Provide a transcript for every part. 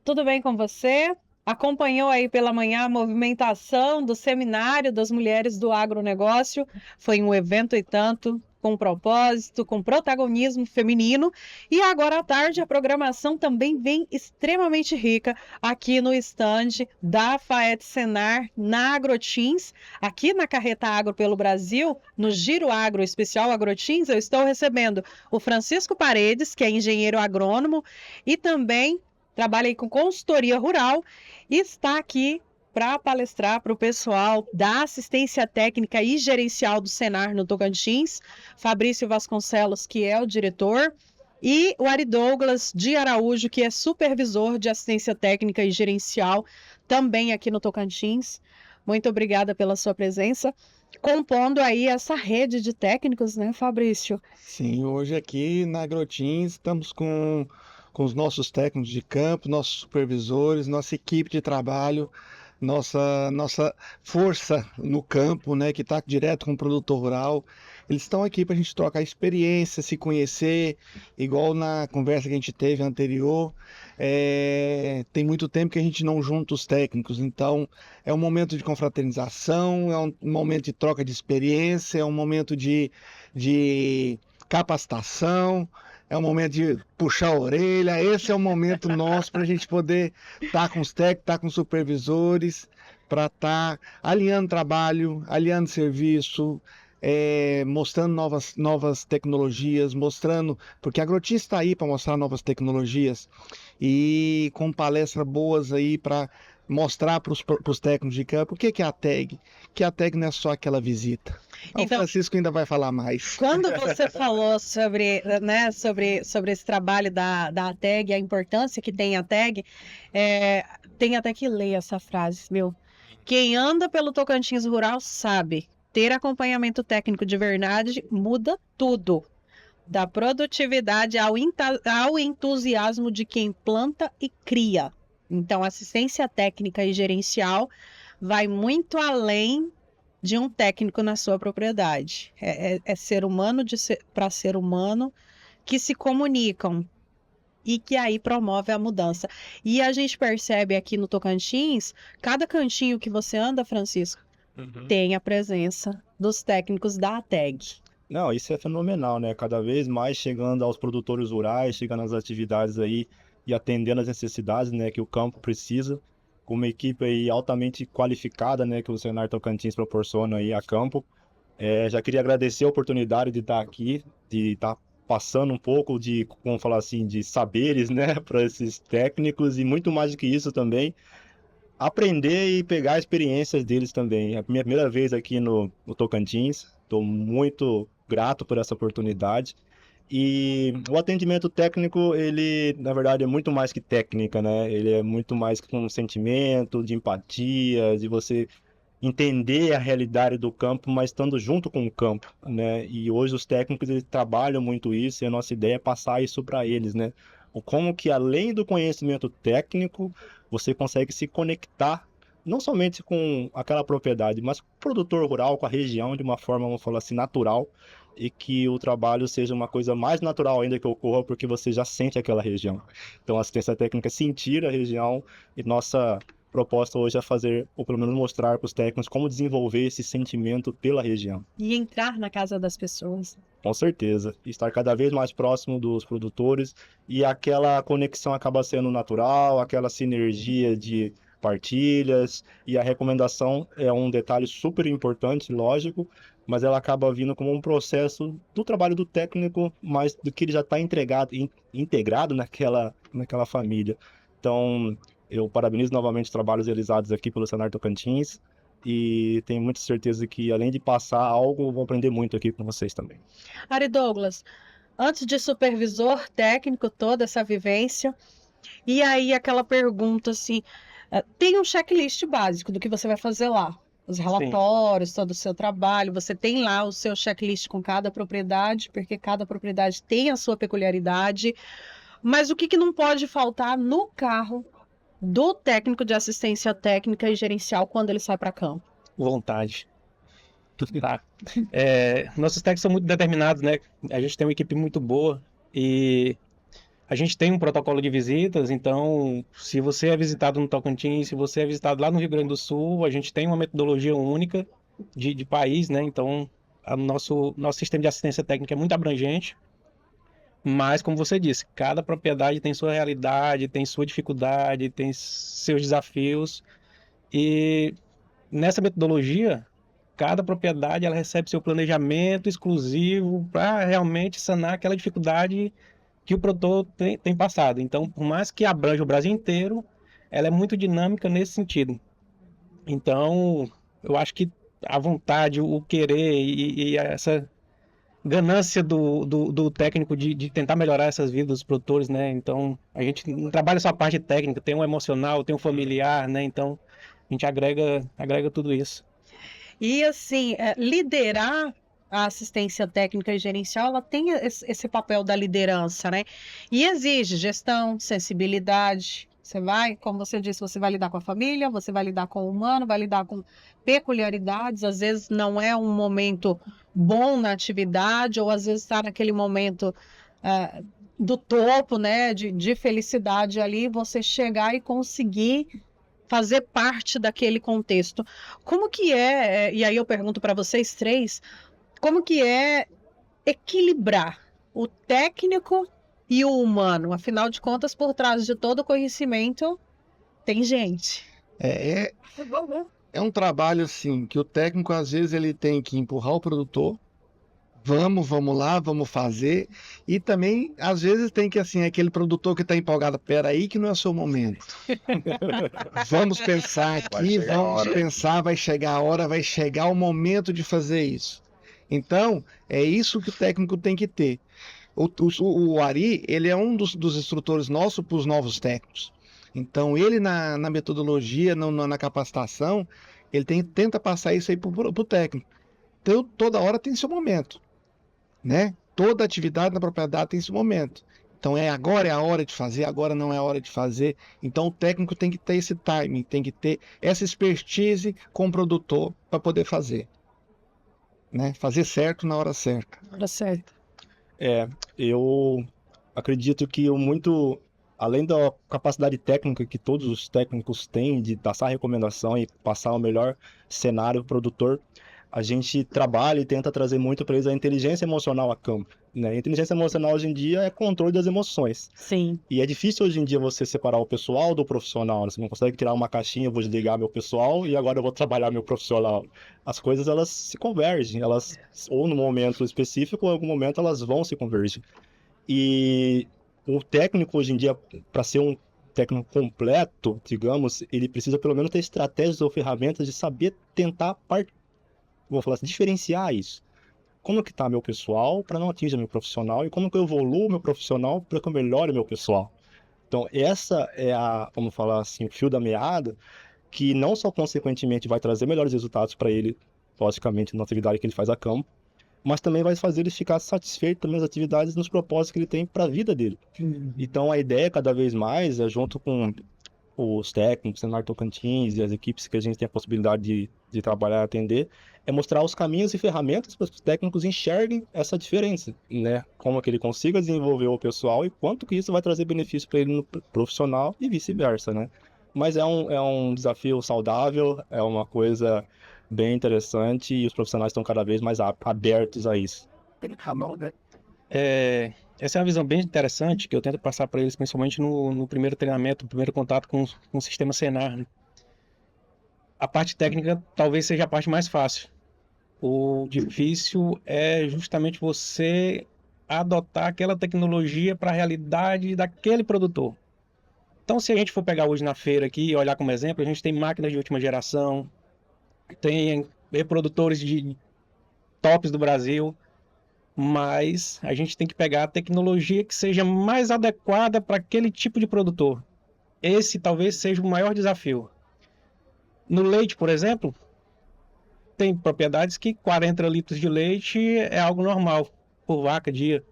tudo bem com você? Acompanhou aí pela manhã a movimentação do Seminário das Mulheres do Agronegócio. Foi um evento e tanto, com propósito, com protagonismo feminino. E agora à tarde a programação também vem extremamente rica aqui no estande da FAET Senar, na Agroteams, aqui na Carreta Agro pelo Brasil, no Giro Agro Especial Agroteams. Eu estou recebendo o Francisco Paredes, que é engenheiro agrônomo e também trabalha aí com consultoria rural e está aqui para palestrar para o pessoal da assistência técnica e gerencial do Senar no Tocantins, Fabrício Vasconcelos, que é o diretor, e o Ari Douglas de Araújo, que é supervisor de assistência técnica e gerencial, também aqui no Tocantins. Muito obrigada pela sua presença, compondo aí essa rede de técnicos, né, Fabrício? Sim, hoje aqui na Agroteams estamos com os nossos técnicos de campo, nossos supervisores, nossa equipe de trabalho, nossa força no campo, né, que está direto com o produtor rural. Eles estão aqui para a gente trocar experiência, se conhecer, igual na conversa que a gente teve anterior. Tem muito tempo que a gente não junta os técnicos, então é um momento de confraternização, é um momento de troca de experiência, é um momento de capacitação, é o momento de puxar a orelha. Esse é o momento nosso para a gente poder estar com os técnicos, estar com os supervisores, para estar alinhando trabalho, alinhando serviço, mostrando novas tecnologias, mostrando, porque a Agroteams está aí para mostrar novas tecnologias e com palestras boas aí para mostrar para os técnicos de campo o que é a TAG, que a TAG não é só aquela visita. O Então, Francisco ainda vai falar mais. quando você falou sobre, né, sobre esse trabalho da ATEG, a importância que tem a TAG, tem até que ler essa frase, meu. Quem anda pelo Tocantins Rural sabe, ter acompanhamento técnico de verdade muda tudo. Da produtividade ao entusiasmo de quem planta e cria. Então, assistência técnica e gerencial vai muito além de um técnico na sua propriedade. É ser humano para ser humano que se comunicam e que aí promove a mudança. E a gente percebe aqui no Tocantins, cada cantinho que você anda, Francisco, tem a presença dos técnicos da ATEG. Não, isso é fenomenal, né? Cada vez mais chegando aos produtores rurais, chegando às atividades aí e atendendo às necessidades, né, que o campo precisa, com uma equipe aí altamente qualificada, né, que o Senar Tocantins proporciona aí a campo. Já queria agradecer a oportunidade de estar aqui, de estar passando um pouco de, como falar assim, de saberes, né, para esses técnicos e muito mais do que isso também, aprender e pegar experiências deles também. É a minha primeira vez aqui no Tocantins, estou muito grato por essa oportunidade. E o atendimento técnico, ele, na verdade, é muito mais que técnica, né? Ele é muito mais com sentimento, de empatia, de você entender a realidade do campo, mas estando junto com o campo, né? E hoje os técnicos eles trabalham muito isso e a nossa ideia é passar isso para eles, né? O como que além do conhecimento técnico, você consegue se conectar não somente com aquela propriedade, mas com o produtor rural, com a região de uma forma, vamos falar assim, natural, e que o trabalho seja uma coisa mais natural ainda que ocorra, porque você já sente aquela região. Então a assistência técnica é sentir a região e nossa proposta hoje é fazer, ou pelo menos mostrar para os técnicos como desenvolver esse sentimento pela região. E entrar na casa das pessoas. Com certeza. Estar cada vez mais próximo dos produtores e aquela conexão acaba sendo natural, aquela sinergia de partilhas e a recomendação é um detalhe super importante, lógico, mas ela acaba vindo como um processo do trabalho do técnico, mas do que ele já está integrado naquela família. Então, eu parabenizo novamente os trabalhos realizados aqui pelo Senar Tocantins e tenho muita certeza que, além de passar algo, vou aprender muito aqui com vocês também. Ari Douglas, antes de supervisor técnico, toda essa vivência, e aí aquela pergunta assim, tem um checklist básico do que você vai fazer lá, os relatórios, todo o seu trabalho, você tem lá o seu checklist com cada propriedade, porque cada propriedade tem a sua peculiaridade, mas o que não pode faltar no carro do técnico de assistência técnica e gerencial quando ele sai para campo? Vontade. Tá. Nossos técnicos são muito determinados, né? A gente tem uma equipe muito boa e A gente tem um protocolo de visitas, então, se você é visitado no Tocantins, se você é visitado lá no Rio Grande do Sul, a gente tem uma metodologia única de país, né? Então, nosso sistema de assistência técnica é muito abrangente, mas, como você disse, cada propriedade tem sua realidade, tem sua dificuldade, tem seus desafios, e nessa metodologia, cada propriedade ela recebe seu planejamento exclusivo para realmente sanar aquela dificuldade que o produtor tem passado. Então, por mais que abranja o Brasil inteiro, ela é muito dinâmica nesse sentido. Então, eu acho que a vontade, o querer e essa ganância do técnico de tentar melhorar essas vidas dos produtores, né? Então, a gente não trabalha só a parte técnica, tem o emocional, tem o familiar, né? Então, a gente agrega tudo isso. E assim, liderar a assistência técnica e gerencial, ela tem esse papel da liderança, né? E exige gestão, sensibilidade. Você vai, como você disse, você vai lidar com a família, você vai lidar com o humano, vai lidar com peculiaridades. Às vezes não é um momento bom na atividade, ou às vezes está naquele momento do topo, né? De felicidade ali, você chegar e conseguir fazer parte daquele contexto. Como que e aí eu pergunto para vocês três, como que é equilibrar o técnico e o humano? Afinal de contas, por trás de todo conhecimento, tem gente. É um trabalho assim, que o técnico às vezes ele tem que empurrar o produtor, vamos lá, vamos fazer, e também às vezes tem que assim, aquele produtor que está empolgado, peraí que não é o seu momento. Vamos pensar aqui, vamos pensar, vai chegar a hora, vai chegar o momento de fazer isso. Então, é isso que o técnico tem que ter. O Ari, ele é um dos instrutores nossos para os novos técnicos. Então, ele na metodologia, na capacitação, ele tenta passar isso aí para o técnico. Então, toda hora tem seu momento, né? Toda atividade na propriedade tem seu momento. Então, agora é a hora de fazer, agora não é a hora de fazer. Então, o técnico tem que ter esse timing, tem que ter essa expertise com o produtor para poder fazer. Né? Fazer certo na hora certa. Na hora certa. Eu acredito que além da capacidade técnica que todos os técnicos têm de passar recomendação e passar o melhor cenário para o produtor, a gente trabalha e tenta trazer muito para eles a inteligência emocional a campo. Né? A inteligência emocional hoje em dia é controle das emoções. Sim. E é difícil hoje em dia você separar o pessoal do profissional. Você não consegue tirar uma caixinha, eu vou desligar meu pessoal e agora eu vou trabalhar meu profissional. As coisas, elas se convergem. Elas, ou no momento específico, ou em algum momento elas vão se convergir. E o técnico hoje em dia, para ser um técnico completo, digamos, ele precisa pelo menos ter estratégias ou ferramentas de saber tentar vou falar assim, diferenciar isso. Como que está meu pessoal para não atingir meu profissional e como que eu evoluo meu profissional para que eu melhore meu pessoal. Então, essa é vamos falar assim, o fio da meada, que não só consequentemente vai trazer melhores resultados para ele, logicamente, na atividade que ele faz a campo, mas também vai fazer ele ficar satisfeito também nas atividades, nos propósitos que ele tem para a vida dele. Então, a ideia, cada vez mais, junto com os técnicos, Senar Tocantins e as equipes que a gente tem a possibilidade de trabalhar e atender, é mostrar os caminhos e ferramentas para que os técnicos enxerguem essa diferença, né? Como que ele consiga desenvolver o pessoal e quanto que isso vai trazer benefício para ele no profissional e vice-versa, né? Mas é um desafio saudável, é uma coisa bem interessante e os profissionais estão cada vez mais abertos a isso. Essa é uma visão bem interessante que eu tento passar para eles, principalmente no primeiro treinamento, no primeiro contato com o sistema Senar. Né? A parte técnica talvez seja a parte mais fácil. O difícil é justamente você adotar aquela tecnologia para a realidade daquele produtor. Então, se a gente for pegar hoje na feira aqui e olhar como exemplo, a gente tem máquinas de última geração, tem reprodutores de tops do Brasil, mas a gente tem que pegar a tecnologia que seja mais adequada para aquele tipo de produtor. Esse talvez seja o maior desafio. No leite, por exemplo, tem propriedades que 40 litros de leite é algo normal por vaca dia.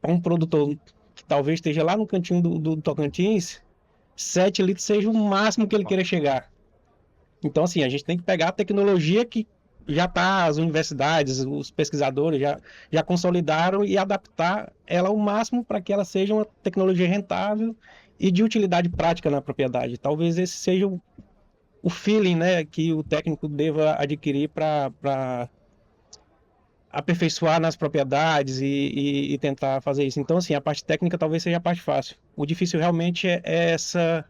Para um produtor que talvez esteja lá no cantinho do Tocantins, 7 litros seja o máximo que ele queira chegar. Então, assim, a gente tem que pegar a tecnologia que já tá, as universidades, os pesquisadores já consolidaram e adaptar ela ao máximo para que ela seja uma tecnologia rentável e de utilidade prática na propriedade. Talvez esse seja o feeling, né, que o técnico deva adquirir para aperfeiçoar nas propriedades e tentar fazer isso. Então, assim, a parte técnica talvez seja a parte fácil. O difícil realmente é essa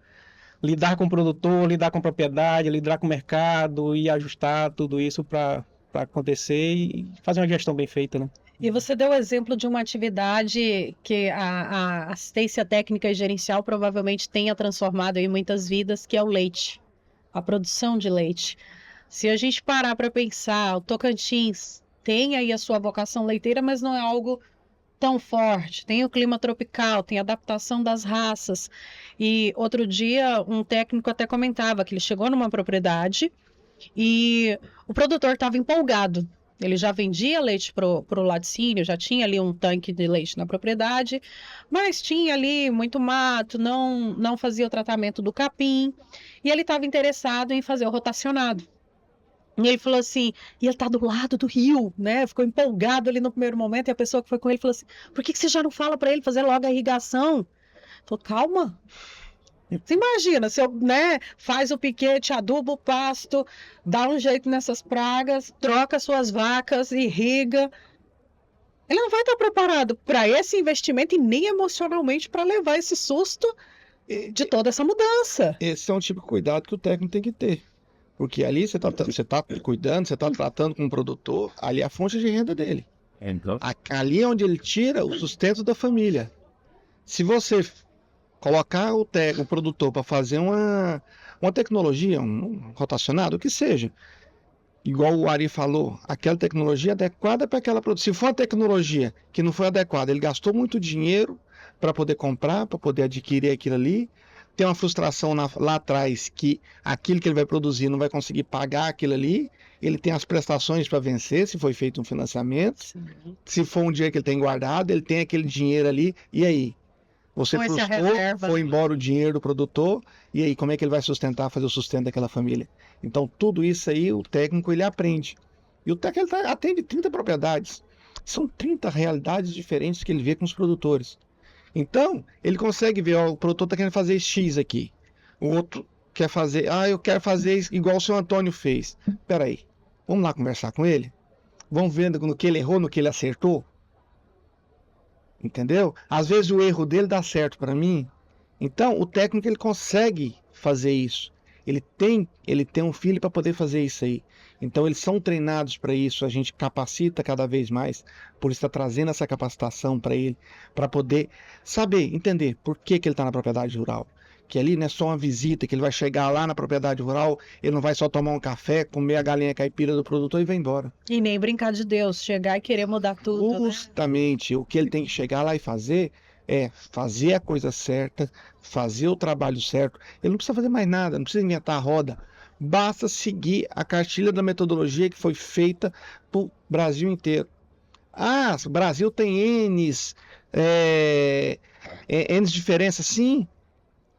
lidar com o produtor, lidar com a propriedade, lidar com o mercado e ajustar tudo isso para acontecer e fazer uma gestão bem feita, né? E você deu o exemplo de uma atividade que a assistência técnica e gerencial provavelmente tenha transformado em muitas vidas, que é o leite, a produção de leite. Se a gente parar para pensar, o Tocantins tem aí a sua vocação leiteira, mas não é algo tão forte. Tem o clima tropical, tem a adaptação das raças. E outro dia um técnico até comentava que ele chegou numa propriedade e o produtor estava empolgado. Ele já vendia leite para o laticínio, já tinha ali um tanque de leite na propriedade, mas tinha ali muito mato, não fazia o tratamento do capim, e ele estava interessado em fazer o rotacionado. E ele falou assim, e ele tá do lado do rio, né? Ficou empolgado ali no primeiro momento, e a pessoa que foi com ele falou assim, por que você já não fala para ele fazer logo a irrigação? Ele falou, calma. Você imagina, se eu, né, faz o piquete, aduba o pasto, dá um jeito nessas pragas, troca suas vacas, irriga. Ele não vai estar preparado para esse investimento e nem emocionalmente para levar esse susto de toda essa mudança. Esse é um tipo de cuidado que o técnico tem que ter. Porque ali você tá cuidando, você está tratando com o produtor, ali é a fonte de renda dele. Então, Ali é onde ele tira o sustento da família. Se você colocar o produtor para fazer uma tecnologia, um rotacionado, o que seja, igual o Ari falou, aquela tecnologia adequada para aquela produção. Se for uma tecnologia que não foi adequada, ele gastou muito dinheiro para poder comprar, para poder adquirir aquilo ali, tem uma frustração lá atrás que aquilo que ele vai produzir não vai conseguir pagar aquilo ali, ele tem as prestações para vencer, se foi feito um financiamento, se for um dinheiro que ele tem guardado, ele tem aquele dinheiro ali, e aí? Você Com essa frustrou, reserva. foi embora o dinheiro do produtor, e aí como é que ele vai sustentar, fazer o sustento daquela família? Então tudo isso aí o técnico ele aprende. E o técnico ele atende 30 propriedades. São 30 realidades diferentes que ele vê com os produtores. Então, ele consegue ver, ó, o produtor está querendo fazer X aqui. O outro quer fazer, eu quero fazer igual o seu Antônio fez. Espera aí, vamos lá conversar com ele? Vamos ver no que ele errou, no que ele acertou? Entendeu? Às vezes o erro dele dá certo para mim. Então, o técnico ele consegue fazer isso. Ele tem um filho para poder fazer isso aí. Então, eles são treinados para isso. A gente capacita cada vez mais, por estar trazendo essa capacitação para ele, para poder saber, entender por que ele está na propriedade rural. Que ali não é só uma visita, que ele vai chegar lá na propriedade rural, ele não vai só tomar um café, comer a galinha caipira do produtor e vai embora. E nem brincar de Deus, chegar e querer mudar tudo, né? Justamente, o que ele tem que chegar lá e fazer é fazer a coisa certa, fazer o trabalho certo. Ele não precisa fazer mais nada, não precisa inventar a roda. Basta seguir a cartilha da metodologia que foi feita para o Brasil inteiro. O Brasil tem N's diferenças, sim,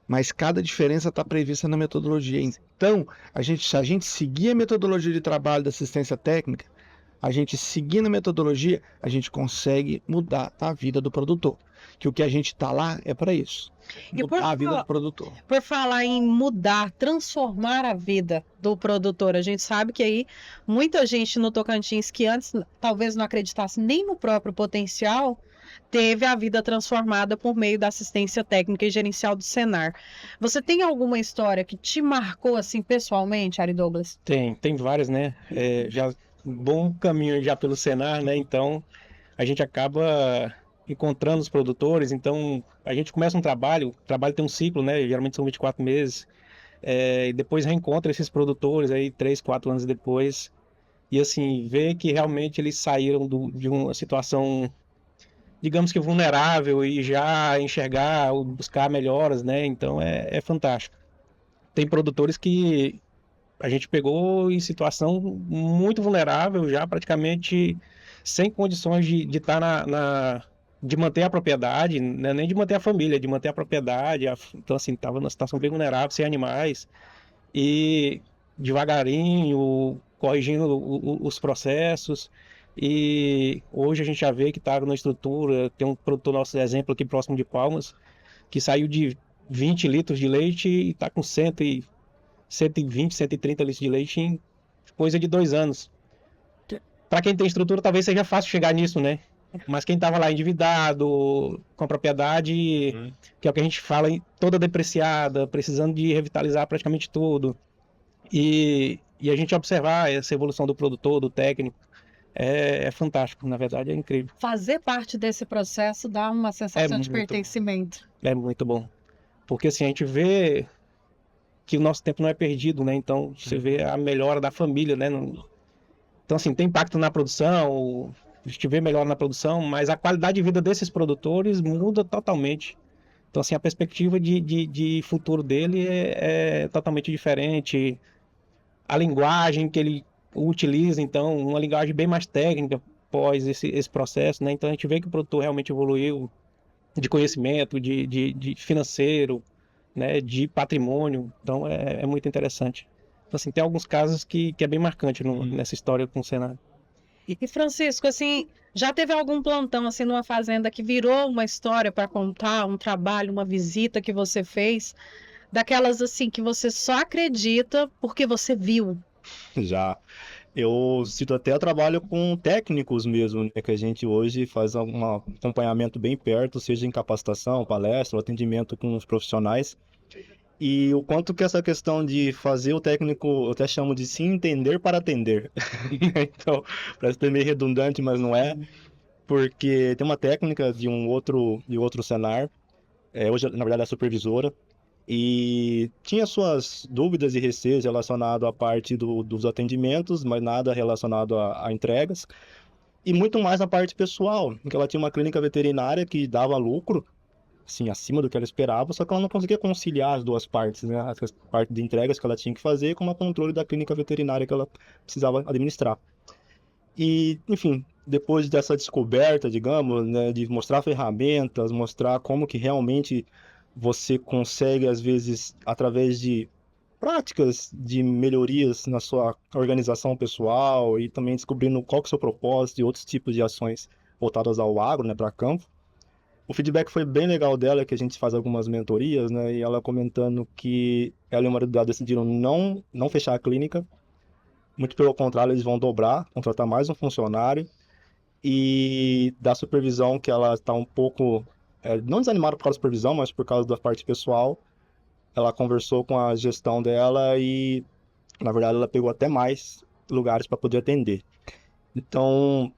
mas cada diferença está prevista na metodologia. Então, se a gente seguir a metodologia de trabalho da assistência técnica, a gente seguindo a metodologia, a gente consegue mudar a vida do produtor. Que o que a gente está lá é para isso. Mudar a vida do produtor. Por falar em mudar, transformar a vida do produtor, a gente sabe que aí muita gente no Tocantins que antes talvez não acreditasse nem no próprio potencial, teve a vida transformada por meio da assistência técnica e gerencial do Senar. Você tem alguma história que te marcou assim pessoalmente, Ari Douglas? Tem várias, né? Já um bom caminho já pelo Senar, né? Então a gente acaba encontrando os produtores. Então a gente começa um trabalho, o trabalho tem um ciclo, né? Geralmente são 24 meses. E depois reencontra esses produtores aí 3, 4 anos depois. E assim, vê que realmente eles saíram de uma situação, digamos que vulnerável, e já enxergar, buscar melhoras, né? Então é fantástico. Tem produtores que a gente pegou em situação muito vulnerável, já praticamente sem condições de estar de manter a propriedade, né? Nem de manter a família, de manter a propriedade. Então, assim, estava numa situação bem vulnerável, sem animais. E devagarinho, corrigindo os processos. E hoje a gente já vê que está na estrutura. Tem um produtor nosso, exemplo, aqui próximo de Palmas, que saiu de 20 litros de leite e está com 120, 130 litros de leite em coisa de 2 anos. Para quem tem estrutura, talvez seja fácil chegar nisso, né? Mas quem estava lá endividado, com a propriedade, que é o que a gente fala, toda depreciada, precisando de revitalizar praticamente tudo. E a gente observar essa evolução do produtor, do técnico, é fantástico, na verdade é incrível. Fazer parte desse processo dá uma sensação de muito pertencimento. É muito bom. Porque assim, a gente vê que o nosso tempo não é perdido, né? Então você vê a melhora da família, né? Então assim, tem impacto na produção, a gente vê melhora na produção, mas a qualidade de vida desses produtores muda totalmente. Então assim, a perspectiva de futuro dele é totalmente diferente. A linguagem que ele utiliza, então, uma linguagem bem mais técnica após esse processo, né? Então a gente vê que o produtor realmente evoluiu de conhecimento, de financeiro, né? De patrimônio. Então é muito interessante. Então, assim, tem alguns casos que é bem marcante nessa história com o Senar. E Francisco, assim, já teve algum plantão assim numa fazenda que virou uma história para contar, um trabalho, uma visita que você fez, daquelas assim que você só acredita porque você viu? Já. Eu cito até trabalho com técnicos mesmo, né, que a gente hoje faz um acompanhamento bem perto, seja em capacitação, palestra, ou atendimento com os profissionais. E o quanto que essa questão de fazer o técnico, eu até chamo de se entender para atender. Então, parece ter meio redundante, mas não é. Porque tem uma técnica de outro Senar, hoje na verdade é a supervisora, e tinha suas dúvidas e receios relacionados à parte dos atendimentos, mas nada relacionado a entregas. E muito mais na parte pessoal, em que ela tinha uma clínica veterinária que dava lucro, assim, acima do que ela esperava, só que ela não conseguia conciliar as duas partes, né? A parte de entregas que ela tinha que fazer com o controle da clínica veterinária que ela precisava administrar. E, enfim, depois dessa descoberta, digamos, né, de mostrar ferramentas, mostrar como que realmente você consegue, às vezes, através de práticas de melhorias na sua organização pessoal e também descobrindo qual que é o seu propósito e outros tipos de ações voltadas ao agro, né, para campo. O feedback foi bem legal dela, que a gente faz algumas mentorias, né, e ela comentando que ela e o marido dela decidiram não fechar a clínica, muito pelo contrário, eles vão dobrar, contratar mais um funcionário e da supervisão que ela está um pouco, não desanimada por causa da supervisão, mas por causa da parte pessoal. Ela conversou com a gestão dela e, na verdade, ela pegou até mais lugares para poder atender. Então,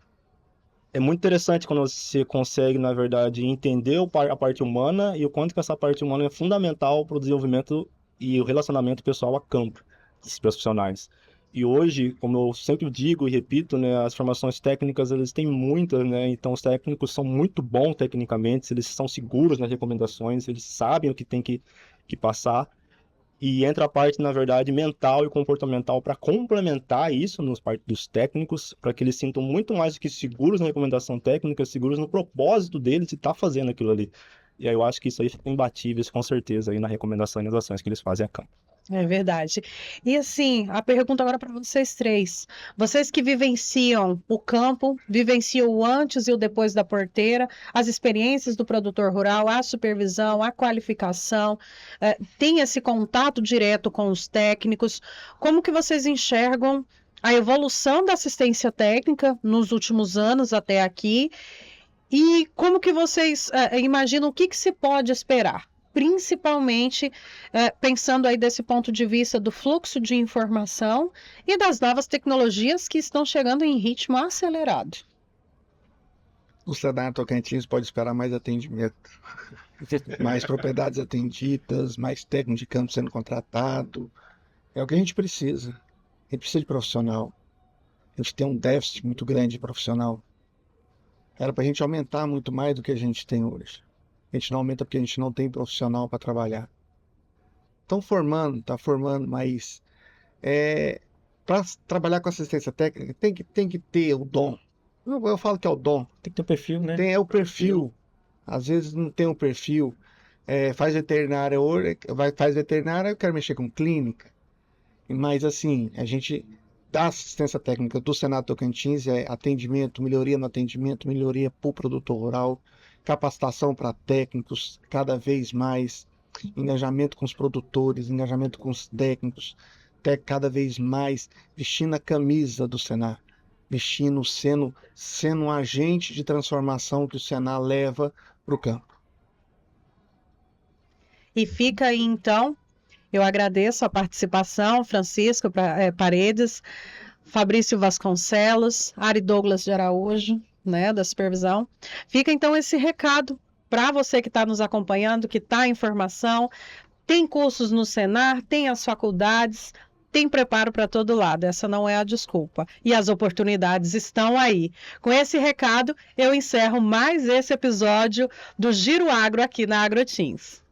é muito interessante quando você consegue, na verdade, entender a parte humana e o quanto que essa parte humana é fundamental para o desenvolvimento e o relacionamento pessoal a campo dos profissionais. E hoje, como eu sempre digo e repito, né, as formações técnicas, eles têm muitas, né? Então os técnicos são muito bons tecnicamente, eles são seguros nas recomendações, eles sabem o que tem que passar. E entra a parte, na verdade, mental e comportamental para complementar isso nos partes dos técnicos, para que eles sintam muito mais do que seguros na recomendação técnica, seguros no propósito deles de estar fazendo aquilo ali. E aí eu acho que isso aí fica imbatível, com certeza, aí na recomendação e nas ações que eles fazem a campo. É verdade. E assim, a pergunta agora para vocês três. Vocês que vivenciam o campo, vivenciam o antes e o depois da porteira, as experiências do produtor rural, a supervisão, a qualificação, tem esse contato direto com os técnicos. Como que vocês enxergam a evolução da assistência técnica nos últimos anos até aqui? E como que vocês imaginam o que se pode esperar? Principalmente pensando aí desse ponto de vista do fluxo de informação e das novas tecnologias que estão chegando em ritmo acelerado. O Senar Tocantins pode esperar mais atendimento, mais propriedades atendidas, mais técnico de campo sendo contratado. É o que a gente precisa. A gente precisa de profissional. A gente tem um déficit muito grande de profissional. Era para a gente aumentar muito mais do que a gente tem hoje. A gente não aumenta porque a gente não tem profissional para trabalhar. Estão formando, está formando, mas para trabalhar com assistência técnica tem que ter o dom. Eu falo que é o dom. Tem que ter perfil, né? Tem o perfil. Às vezes não tem o perfil. Faz veterinária hoje, faz veterinária, eu quero mexer com clínica. Mas assim, a gente da assistência técnica do Senar Tocantins é atendimento, melhoria no atendimento, melhoria para o produtor rural, capacitação para técnicos, cada vez mais, engajamento com os produtores, engajamento com os técnicos, até cada vez mais vestindo a camisa do Senar, sendo um agente de transformação que o Senar leva para o campo. E fica aí, então, eu agradeço a participação, Francisco Paredes, Fabrício Vasconcelos, Ari Douglas de Araújo, né, da supervisão. Fica, então, esse recado para você que está nos acompanhando, que está em formação, tem cursos no Senar, tem as faculdades, tem preparo para todo lado, essa não é a desculpa. E as oportunidades estão aí. Com esse recado, eu encerro mais esse episódio do Giro Agro aqui na AgroTeams.